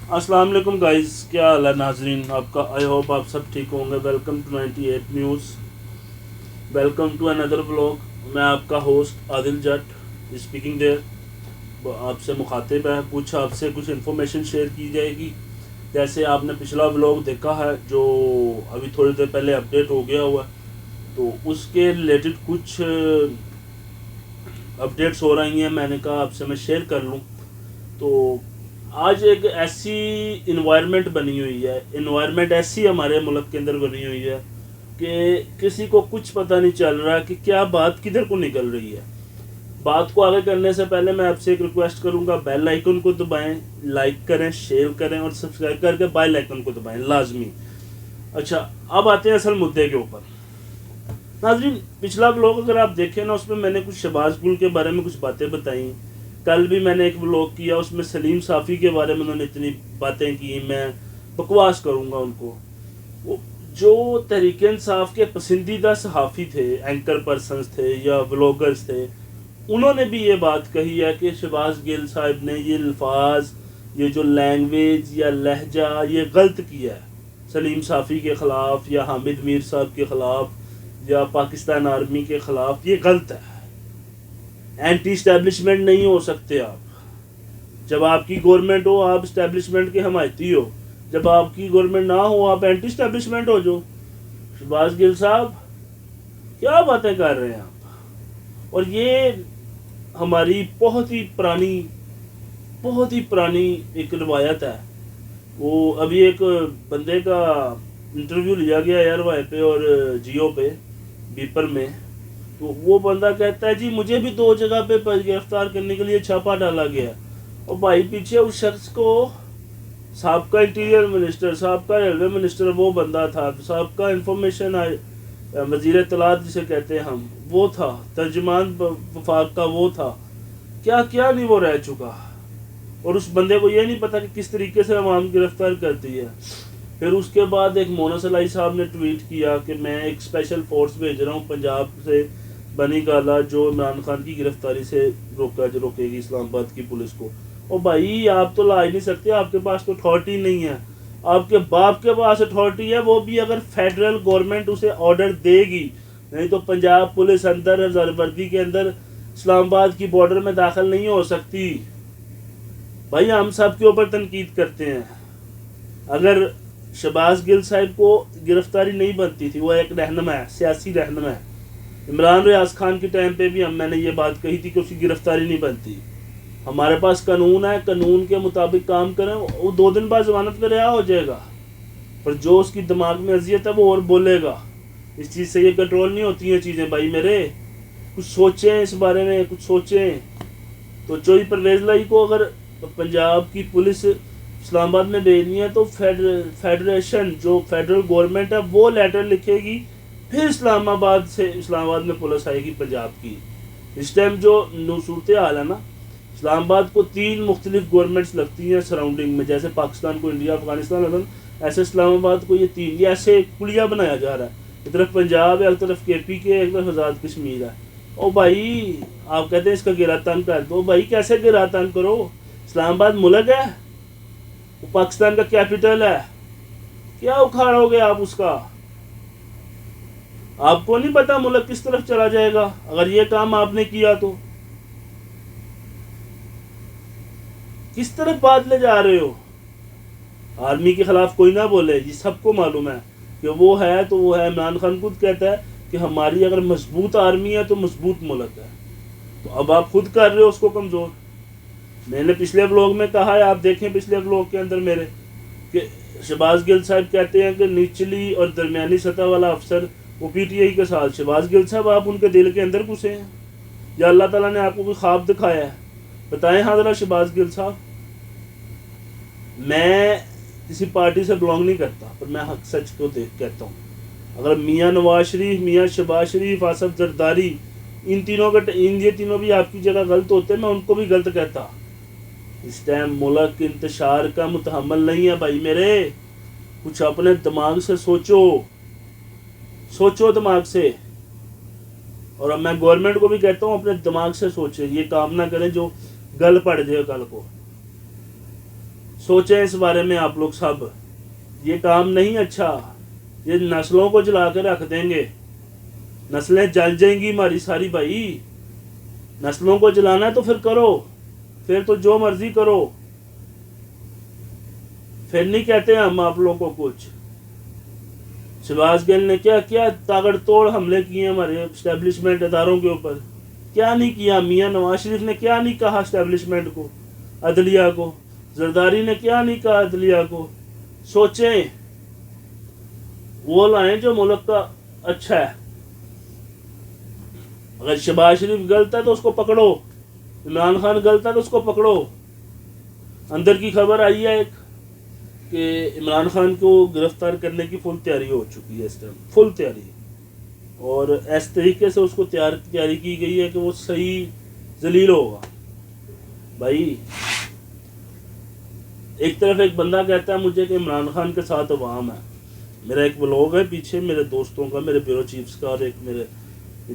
السلام علیکم گائز، کیا حال ہے ناظرین آپ کا؟ آئی ہوپ آپ سب ٹھیک ہوں گے۔ Welcome to 98 news, welcome to اندر بلاگ۔ میں آپ کا ہوسٹ عادل جٹ اسپیکنگ دیر، آپ سے مخاطب ہے۔ آپ سے کچھ انفارمیشن شیئر کی جائے گی۔ جیسے آپ نے پچھلا بلاگ دیکھا ہے جو ابھی تھوڑی دیر پہلے اپڈیٹ ہو گیا ہوا ہے، تو اس کے ریلیٹڈ کچھ اپڈیٹس ہو رہی ہیں، میں نے کہا آپ سے میں شیئر کر لوں۔ تو آج ایک ایسی انوائرمنٹ بنی ہوئی ہے، انوائرمنٹ ایسی ہمارے ملک کے اندر بنی ہوئی ہے کہ کسی کو کچھ پتہ نہیں چل رہا کہ کیا بات کدھر کو نکل رہی ہے۔ بات کو آگے کرنے سے پہلے میں آپ سے ایک ریکویسٹ کروں گا، بیل آئیکن کو دبائیں، لائک کریں، شیئر کریں اور سبسکرائب کر کے بیل آئیکن کو دبائیں لازمی۔ اچھا، اب آتے ہیں اصل مدعے کے اوپر۔ ناظرین، پچھلا بلاگ اگر آپ دیکھیں نا، اس میں نے کچھ شہباز گل کے بارے میں کچھ باتیں بتائیں۔ کل بھی میں نے ایک بلاگ کیا، اس میں سلیم صافی کے بارے میں انہوں نے اتنی باتیں کی، میں بکواس کروں گا ان کو۔ وہ جو تحریک انصاف کے پسندیدہ صحافی تھے، اینکر پرسنز تھے یا بلاگرز تھے، انہوں نے بھی یہ بات کہی ہے کہ شہباز گل صاحب نے یہ الفاظ، یہ جو لینگویج یا لہجہ، یہ غلط کیا ہے سلیم صافی کے خلاف یا حامد میر صاحب کے خلاف یا پاکستان آرمی کے خلاف، یہ غلط ہے۔ اینٹی اسٹیبلشمنٹ نہیں ہو سکتے آپ۔ جب آپ کی گورنمنٹ ہو آپ اسٹیبلشمنٹ کے حمایتی ہو، جب آپ کی گورنمنٹ نہ ہو آپ اینٹی اسٹیبلشمنٹ ہو جو۔ شہباز گل صاحب کیا باتیں کر رہے ہیں آپ؟ اور یہ ہماری بہت ہی پرانی ایک روایت ہے۔ وہ ابھی ایک بندے کا انٹرویو لیا گیا ایئر وائی پہ اور جیو پہ، بیپر میں، تو وہ بندہ کہتا ہے جی مجھے بھی 2 جگہ پہ گرفتار کرنے کے لیے چھاپا ڈالا گیا، اور بھائی پیچھے اس شخص کو سابقہ انٹیریئر منسٹر، سابقہ ریلوے منسٹر وہ بندہ تھا، سابقہ انفارمیشن وزیر اطلاعات جسے کہتے ہیں ہم، وہ تھا، ترجمان وفاق کا وہ تھا، کیا کیا نہیں وہ رہ چکا۔ اور اس بندے کو یہ نہیں پتا کہ کس طریقے سے عوام گرفتار کرتی ہے۔ پھر اس کے بعد ایک مونس علائی صاحب نے ٹویٹ کیا کہ میں ایک اسپیشل فورس بھیج رہا ہوں پنجاب سے، بنی گالا، جو عمران خان کی گرفتاری سے روکے گی اسلام آباد کی پولیس کو۔ اور بھائی آپ تو لا ہی نہیں سکتے، آپ کے پاس تو اتھارٹی نہیں ہے، آپ کے باپ کے پاس اتھارٹی ہے، وہ بھی اگر فیڈرل گورنمنٹ اسے آرڈر دے گی، نہیں تو پنجاب پولیس اندر وردی کے اندر اسلام آباد کی بارڈر میں داخل نہیں ہو سکتی۔ بھائی ہم سب کے اوپر تنقید کرتے ہیں۔ اگر شہباز گل صاحب کو گرفتاری نہیں بنتی تھی، وہ ایک رہنما ہے، سیاسی رہنما ہے۔ عمران ریاض خان کے ٹائم پہ بھی میں نے یہ بات کہی تھی کہ اس کی گرفتاری نہیں بنتی۔ ہمارے پاس قانون ہے، قانون کے مطابق کام کریں، وہ 2 دن بعد ضمانت پہ رہا ہو جائے گا، پر جو اس کی دماغ میں اذیت ہے وہ اور بولے گا۔ اس چیز سے یہ کنٹرول نہیں ہوتی ہیں چیزیں بھائی میرے، کچھ سوچیں اس بارے میں، کچھ سوچیں۔ تو چوئی پرویز لائی کو اگر پنجاب کی پولیس اسلام آباد میں بھیجنی ہے تو فیڈریشن، جو فیڈرل گورنمنٹ ہے، وہ لیٹر لکھے گی، پھر اسلام آباد میں پولیس آئے گی پنجاب کی۔ اس ٹائم جو صورتحال ہے نا، اسلام آباد کو 3 مختلف گورنمنٹس لگتی ہیں سراؤنڈنگ میں، جیسے پاکستان کو انڈیا، افغانستان ایسے اسلام آباد کو یہ 3 ایسے کلیا بنایا جا رہا ہے۔ ایک طرف پنجاب ہے، ایک طرف کے پی کے، ایک طرف آزاد کشمیر ہے۔ او بھائی آپ کہتے ہیں اس کا گرا تنگ کر دو، بھائی کیسے گرا تنگ کرو؟ اسلام آباد ملک ہے، وہ پاکستان کا کیپٹل ہے، کیا اکھاڑو گے آپ اس کا؟ آپ کو نہیں پتا ملک کس طرف چلا جائے گا اگر یہ کام آپ نے کیا تو؟ کس طرف بات لے جا رہے ہو؟ آرمی کے خلاف کوئی نہ بولے، یہ سب کو معلوم ہے کہ وہ ہے تو وہ ہے۔ عمران خان خود کہتا ہے کہ ہماری اگر مضبوط آرمی ہے تو مضبوط ملک ہے، تو اب آپ خود کر رہے ہو اس کو کمزور۔ میں نے پچھلے بلاگ میں کہا ہے، آپ دیکھیں پچھلے بلاگ کے اندر میرے، کہ شہباز گل صاحب کہتے ہیں کہ نچلی اور درمیانی سطح والا افسر وہ پی ٹی آئی کے ساتھ۔ شہباز گل صاحب آپ ان کے دل کے اندر گھسے ہیں یا اللہ تعالیٰ نے آپ کو کوئی خواب دکھایا ہے؟ بتائیں حضرت شہباز گل صاحب۔ میں کسی پارٹی سے بلانگ نہیں کرتا، پر میں حق سچ کو دیکھ کہتا ہوں۔ اگر میاں نواز شریف، میاں شہباز شریف، آصف زرداری، یہ تینوں بھی آپ کی جگہ غلط ہوتے، میں ان کو بھی غلط کہتا۔ اس ٹائم ملک انتشار کا متحمل نہیں ہے بھائی میرے، کچھ اپنے دماغ سے سوچو دماغ سے۔ اور اب میں گورنمنٹ کو بھی کہتا ہوں اپنے دماغ سے سوچے، یہ کام نہ کریں جو گل پڑ جائے کل کو۔ سوچیں اس بارے میں آپ لوگ سب. یہ کام نہیں اچھا, یہ نسلوں کو جلا کے رکھ دیں گے, نسلیں جل جائیں گی ہماری ساری بھائی. نسلوں کو جلانا ہے تو پھر کرو, پھر تو جو مرضی کرو, پھر نہیں کہتے ہم آپ لوگوں کو کچھ. شہباز گل نے کیا کیا تاغڑ توڑ حملے کیے ہمارے اسٹیبلشمنٹ اداروں کے اوپر, کیا نہیں کیا. میاں نواز شریف نے کیا نہیں کہا اسٹیبلشمنٹ کو, عدلیہ کو. زرداری نے کیا نہیں کہا عدلیہ کو. سوچیں, وہ لائیں جو ملک کا اچھا ہے. اگر شہباز شریف غلط ہے تو اس کو پکڑو, عمران خان غلط ہے تو اس کو پکڑو. اندر کی خبر آئی ہے ایک کہ عمران خان کو گرفتار کرنے کی فل تیاری ہو چکی ہے اس ٹائم, فل تیاری, اور اس طریقے سے اس کو تیاری کی گئی ہے کہ وہ صحیح ذلیل ہوگا. بھائی ایک طرف ایک بندہ کہتا ہے مجھے کہ عمران خان کے ساتھ عوام ہے. میرا ایک بلاگ ہے پیچھے میرے دوستوں کا, میرے بیورو چیفز کا, اور ایک میرے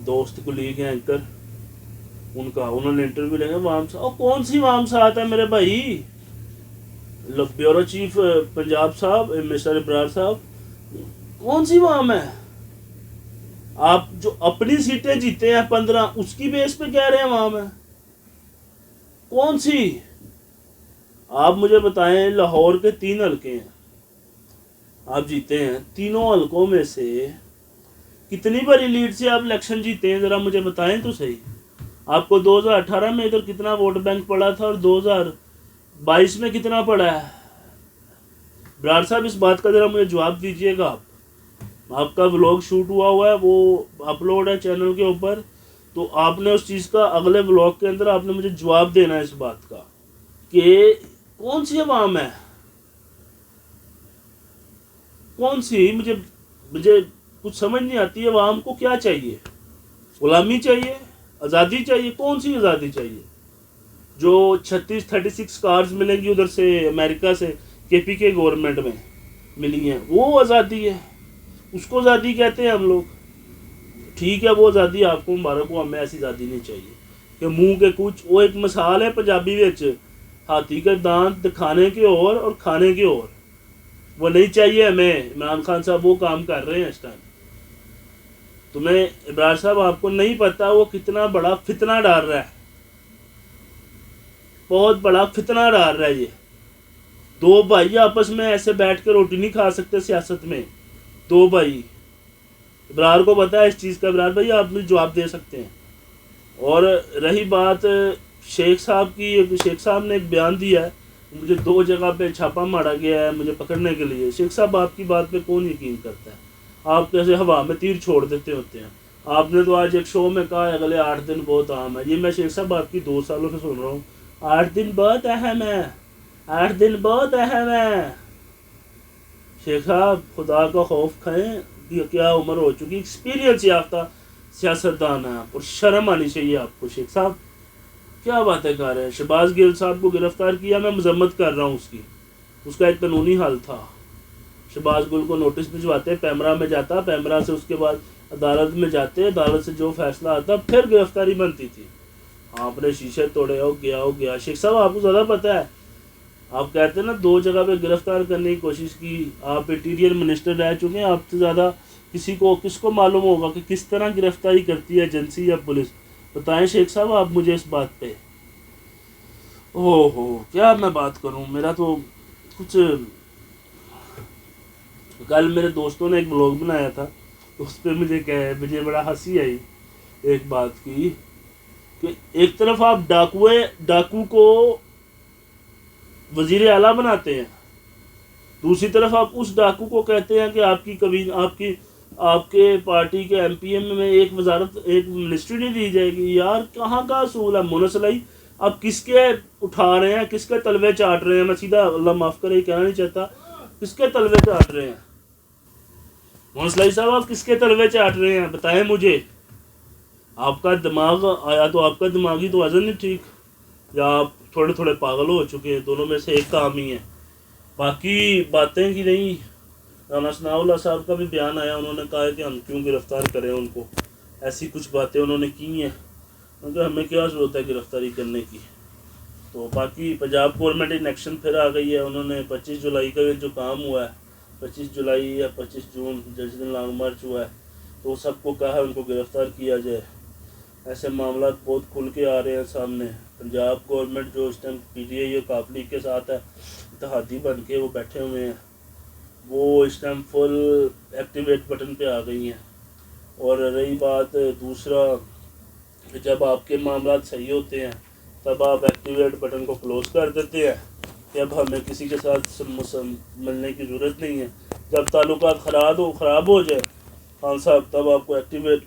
دوست کولیگ ہیں اینکر, ان کا, انہوں نے انٹرویو لیں گے عوام سے. اور کون سی عوام ساتھ ہے میرے بھائی؟ بیورو چیف پنجاب صاحب مسٹر ابرار صاحب, کون سی عوام ہے؟ آپ جو اپنی سیٹیں جیتے ہیں 15, اس کی بیس پہ کہہ رہے ہیں عوام ہے. کون سی؟ آپ مجھے بتائیں, لاہور کے 3 حلقے ہیں, آپ جیتے ہیں, تینوں حلقوں میں سے کتنی بڑی لیڈ سے آپ الیکشن جیتے ہیں, ذرا مجھے بتائیں تو صحیح. آپ کو 2018 میں ادھر کتنا ووٹ بینک پڑا تھا اور 2022 میں کتنا پڑا ہے؟ برار صاحب اس بات کا ذرا مجھے جواب دیجئے گا. آپ کا ولاگ شوٹ ہوا ہے, وہ اپلوڈ ہے چینل کے اوپر, تو آپ نے اس چیز کا اگلے ولاگ کے اندر آپ نے مجھے جواب دینا ہے اس بات کا کہ کون سی عوام ہے, کون سی. مجھے کچھ سمجھ نہیں آتی ہے. عوام کو کیا چاہیے؟ غلامی چاہیے, آزادی چاہیے؟ کون سی آزادی چاہیے؟ جو 36 کارز ملیں گی ادھر سے امریکہ سے کے پی کے گورنمنٹ میں ملی ہیں, وہ آزادی ہے, اس کو آزادی کہتے ہیں ہم لوگ. ٹھیک ہے, وہ آزادی آپ کو مبارک ہو, ہمیں ایسی آزادی نہیں چاہیے کہ منہ کے کچھ. وہ ایک مثال ہے پنجابی وچ, ہاتھی کے دانت دکھانے کے اور کھانے کے اور. وہ نہیں چاہیے ہمیں. عمران خان صاحب وہ کام کر رہے ہیں اس ٹائم. تمہیں ابرار صاحب آپ کو نہیں پتا وہ کتنا بڑا فتنہ ڈال رہا ہے, بہت بڑا فتنہ ڈال رہا ہے. یہ 2 بھائی آپس میں ایسے بیٹھ کے روٹی نہیں کھا سکتے سیاست میں. 2 بھائی, ابرار کو پتا ہے اس چیز کا. ابرار بھائی آپ مجھے جواب دے سکتے ہیں. اور رہی بات شیخ صاحب کی, شیخ صاحب نے ایک بیان دیا ہے, مجھے 2 جگہ پہ چھاپا مارا گیا ہے مجھے پکڑنے کے لیے. شیخ صاحب آپ کی بات پہ کون یقین کرتا ہے؟ آپ کیسے ہوا میں تیر چھوڑ دیتے ہوتے ہیں. آپ نے تو آج ایک شو میں کہا ہے اگلے 8 دن بہت اہم ہے. یہ میں شیخ صاحب آپ کی 2 سالوں سے سن رہا ہوں, 8 دن بہت اہم ہے, 8 دن بہت اہم ہے. شیخ صاحب خدا کا خوف کھائیں, کیا عمر ہو چکی, ایکسپیرینس یافتہ سیاستدان ہے آپ, اور شرم آنی چاہیے آپ کو. شیخ صاحب کیا باتیں کر رہے ہیں؟ شہباز گل صاحب کو گرفتار کیا, میں مذمت کر رہا ہوں اس کی, اس کا ایک قانونی حل تھا. شہباز گل کو نوٹس بھجواتے, پیمرا میں جاتا, پیمرا سے اس کے بعد عدالت میں جاتے, عدالت سے جو فیصلہ آتا پھر گرفتاری بنتی تھی. آپ نے شیشے توڑے, ہو گیا. شیخ صاحب آپ کو زیادہ پتہ ہے. آپ کہتے ہیں نا 2 جگہ پہ گرفتار کرنے کی کوشش کی, آپ انٹیریئر منسٹر رہ چکے ہیں, آپ سے زیادہ کس کو معلوم ہوگا کہ کس طرح گرفتاری کرتی ہے ایجنسی یا پولیس. بتائیں شیخ صاحب آپ مجھے اس بات پہ. کیا میں بات کروں, میرا تو کچھ. کل میرے دوستوں نے ایک بلاگ بنایا تھا, اس پہ مجھے بڑا ہنسی آئی ایک بات کی کہ ایک طرف آپ ڈاکو کو وزیر اعلیٰ بناتے ہیں, دوسری طرف آپ اس ڈاکو کو کہتے ہیں کہ آپ کے پارٹی کے ایم پی ایم میں ایک وزارت, ایک منسٹری نہیں دی جائے گی. یار کہاں کا اصول ہے منسلائی؟ آپ کس کے اٹھا رہے ہیں, کس کے تلوے چاٹ رہے ہیں؟ میں سیدھا اللہ معاف کرے کہنا نہیں چاہتا, کس کے تلوے چاٹ رہے ہیں منسلائی صاحب؟ آپ کس کے تلوے چاٹ رہے ہیں بتائیں مجھے. آپ کا دماغ آیا تو آپ کا دماغی توازن نہیں ٹھیک, یا آپ تھوڑے پاگل ہو چکے ہیں, دونوں میں سے ایک کام ہی ہے. باقی باتیں کی نہیں. رانا ثناء اللہ صاحب کا بھی بیان آیا, انہوں نے کہا کہ ہم کیوں گرفتار کریں ان کو, ایسی کچھ باتیں انہوں نے کی ہیں. مگر ہمیں کیا ضرورت ہے گرفتاری کرنے کی. تو باقی پنجاب گورنمنٹ ان ایکشن پھر آ گئی ہے. انہوں نے 25 جولائی کا جو کام ہوا ہے 25 جولائی یا 25 جون جس دن لانگ مارچ ہوا ہے تو سب کو کہا ہے ان کو گرفتار کیا جائے. ایسے معاملات بہت کھل کے آ رہے ہیں سامنے. پنجاب گورنمنٹ جو اس ٹائم پی ٹی آئی اور کاف لیگ کے ساتھ ہے اتحادی بن کے وہ بیٹھے ہوئے ہیں وہ اس ٹائم فل ایکٹیویٹ بٹن پہ آ گئی ہیں. اور رہی بات دوسرا جب آپ کے معاملات صحیح ہوتے ہیں تب آپ ایکٹیویٹ بٹن کو کلوز کر دیتے ہیں کہ اب ہمیں کسی کے ساتھ ملنے کی ضرورت نہیں ہے. جب تعلقات خراب ہو جائے خان صاحب تب آپ کو ایکٹیویٹ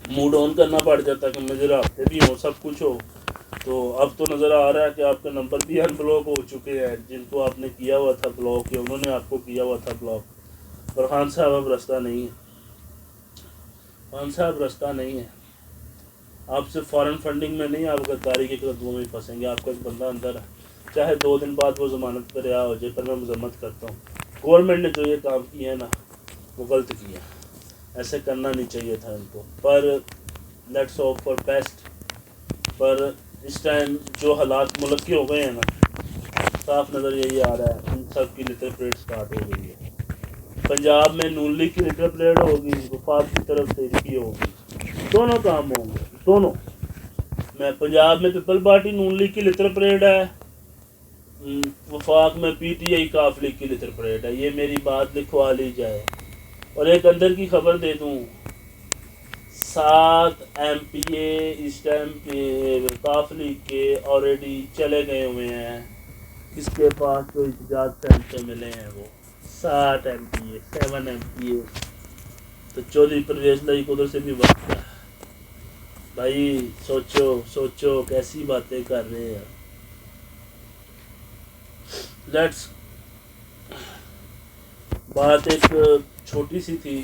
موڈ آن کرنا پڑ جاتا ہے کہ مجھے رابطے بھی ہوں سب کچھ ہو. تو اب تو نظر آ رہا ہے کہ آپ کا نمبر بھی ان بلاک ہو چکے ہیں. جن کو آپ نے کیا ہوا تھا بلاک یا انہوں نے آپ کو کیا ہوا تھا بلاک. پر خان صاحب اب رستہ نہیں ہے. خان صاحب رستہ نہیں ہے. آپ سے فارن فنڈنگ میں نہیں آپ غداری کے قدموں میں پھنسیں گے. آپ کا ایک بندہ اندر ہے چاہے 2 دن بعد وہ ضمانت پہ رہا ہو جائے پر میں مذمت کرتا ہوں. گورنمنٹ نے جو یہ کام کیا ہے نا وہ غلط کیا. ایسے کرنا نہیں چاہیے تھا ان کو. پر لیٹس ہوپ فار بیسٹ. پر اس ٹائم جو حالات ملک کے ہو گئے ہیں نا صاف نظر یہی آ رہا ہے ان سب کی لٹر پریڈ سٹارٹ ہو گئی ہے. پنجاب میں نون لیگ کی لٹر پریڈ ہوگی وفاق کی طرف سے کی ہوگی. دونوں کام ہوں گے دونوں. میں پنجاب میں پیپل پارٹی نون لیگ کی لٹر پریڈ ہے وفاق میں پی ٹی آئی کاف لیگ کی لٹر پریڈ ہے. یہ میری بات لکھوا لی جائے. اور ایک اندر کی خبر دے دوں 7 ایم پی اے اس ٹائم پہ کاف لیگ کے آلریڈی چلے گئے ہوئے ہیں. کس کے پاس جو احتجاج سے ملے ہیں وہ 7 ایم پی اے 7 ایم پی اے. تو چودھری پرویز لائی ادھر سے بھی وقت ہے. بھائی سوچو کیسی باتیں کر رہے ہیں. لیٹس بات ایک چھوٹی سی تھی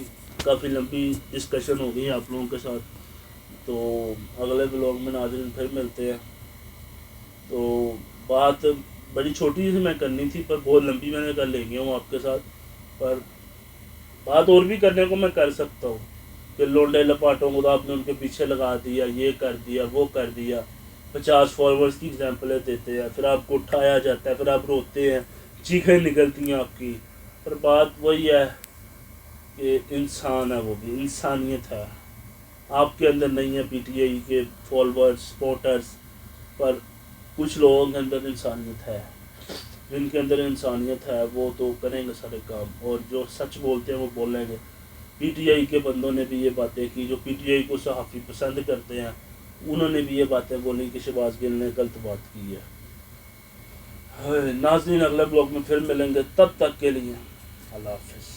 کافی لمبی ڈسکشن ہو گئی آپ لوگوں کے ساتھ. تو اگلے بلاگ میں ناظرین پھر ملتے ہیں. تو بات بڑی چھوٹی سی میں کرنی تھی پر بہت لمبی میں نے کر لے گیا ہوں آپ کے ساتھ. پر بات اور بھی کرنے کو میں کر سکتا ہوں کہ لونڈے لپاٹوں کو آپ نے ان کے پیچھے لگا دیا یہ کر دیا وہ کر دیا. 50 فالوورز کی اگزامپلیں دیتے ہیں پھر آپ کو اٹھایا جاتا ہے پھر آپ روتے ہیں چیخیں نکلتی ہیں آپ کی. پر بات وہی ہے کہ انسان ہے وہ بھی انسانیت ہے. آپ کے اندر نہیں ہے پی ٹی آئی کے فالوورز سپورٹرز پر کچھ لوگوں کے اندر انسانیت ہے. جن کے اندر انسانیت ہے وہ تو کریں گے سارے کام اور جو سچ بولتے ہیں وہ بولیں گے. پی ٹی آئی کے بندوں نے بھی یہ باتیں کی جو پی ٹی آئی کو صحافی پسند کرتے ہیں انہوں نے بھی یہ باتیں بولی کہ شہباز گل نے غلط بات کی ہے. ناظرین اگلے بلاگ میں پھر ملیں گے تب تک کے لیے اللہ حافظ.